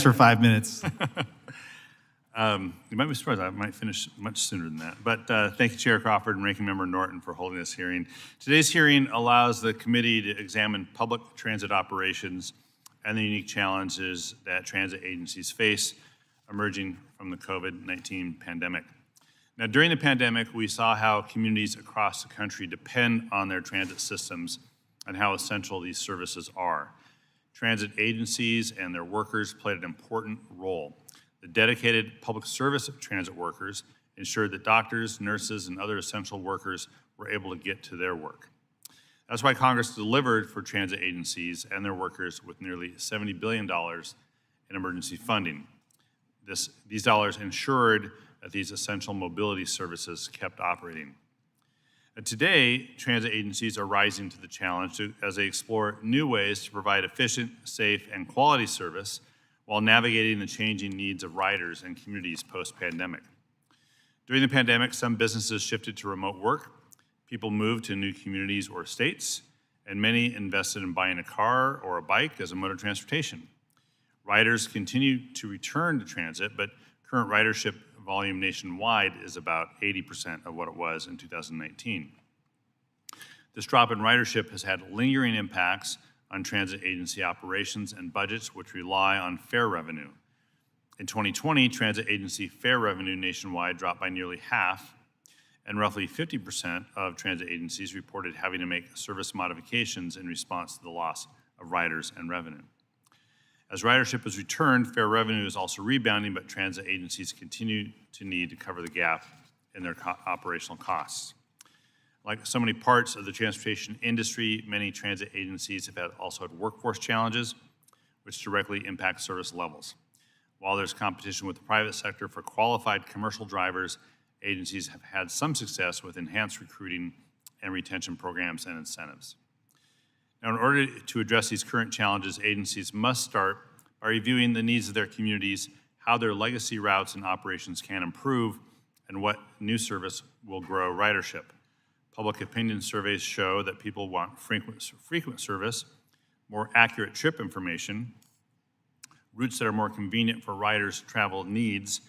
for 5 minutes. You might be surprised, I might finish much sooner than that. But thank you, Chair Crawford and Ranking Member Norton, for holding this hearing. Today's hearing allows the committee to examine public transit operations and the unique challenges that transit agencies face emerging from the COVID-19 pandemic. Now, during the pandemic, we saw how communities across the country depend on their transit systems and how essential these services are. Transit agencies and their workers played an important role. The dedicated public service of transit workers ensured that doctors, nurses, and other essential workers were able to get to their work. That's why Congress delivered for transit agencies and their workers with nearly $70 billion in emergency funding. These dollars ensured that these essential mobility services kept operating. Today, transit agencies are rising to the challenge as they explore new ways to provide efficient, safe, and quality service while navigating the changing needs of riders and communities post-pandemic. During the pandemic, some businesses shifted to remote work, people moved to new communities or states, and many invested in buying a car or a bike as a mode of transportation. Riders continue to return to transit, but current ridership volume nationwide is about 80% of what it was in 2019. This drop in ridership has had lingering impacts on transit agency operations and budgets, which rely on fare revenue. In 2020, transit agency fare revenue nationwide dropped by nearly half, and roughly 50% of transit agencies reported having to make service modifications in response to the loss of riders and revenue. As ridership has returned, fare revenue is also rebounding, but transit agencies continue to need to cover the gap in their operational costs. Like so many parts of the transportation industry, many transit agencies have also had workforce challenges, which directly impact service levels. While there's competition with the private sector for qualified commercial drivers, agencies have had some success with enhanced recruiting and retention programs and incentives. Now, in order to address these current challenges, agencies must start by reviewing the needs of their communities, how their legacy routes and operations can improve, and what new service will grow ridership. Public opinion surveys show that people want frequent service, more accurate trip information, routes that are more convenient for riders' travel needs,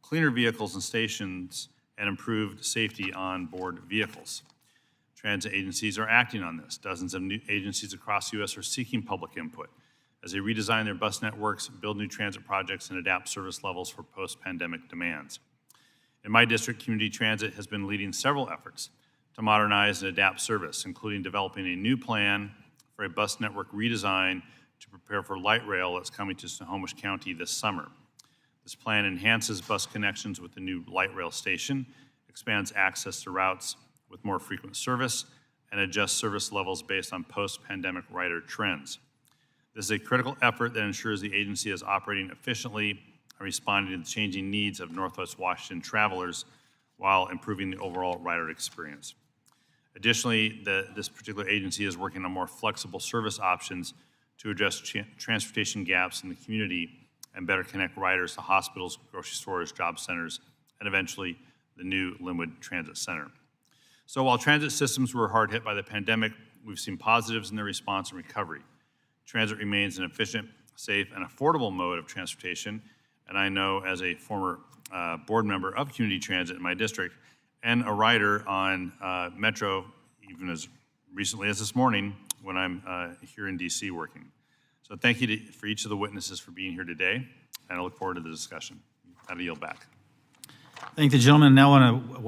cleaner vehicles and stations, and improved safety on board vehicles. Transit agencies are acting on this. Dozens of new agencies across the U.S. are seeking public input as they redesign their bus networks, build new transit projects, and adapt service levels for post-pandemic demands. In my district, community transit has been leading several efforts to modernize and adapt service, including developing a new plan for a bus network redesign to prepare for light rail that's coming to Snohomish County this summer. This plan enhances bus connections with the new light rail station, expands access to routes with more frequent service, and adjusts service levels based on post-pandemic rider trends. This is a critical effort that ensures the agency is operating efficiently and responding to the changing needs of Northwest Washington travelers while improving the overall rider experience. Additionally, this particular agency is working on more flexible service options to address transportation gaps in the community and better connect riders to hospitals, grocery stores, job centers, and eventually the new Linwood Transit Center. So while transit systems were hard hit by the pandemic, we've seen positives in their response and recovery. Transit remains an efficient, safe, and affordable mode of transportation, and I know as a former board member of community transit in my district and a rider on Metro, even as recently as this morning when I'm here in DC working. So thank you for each of the witnesses for being here today, and I look forward to the discussion. I'll yield back. Thank the gentleman. Now I want to welcome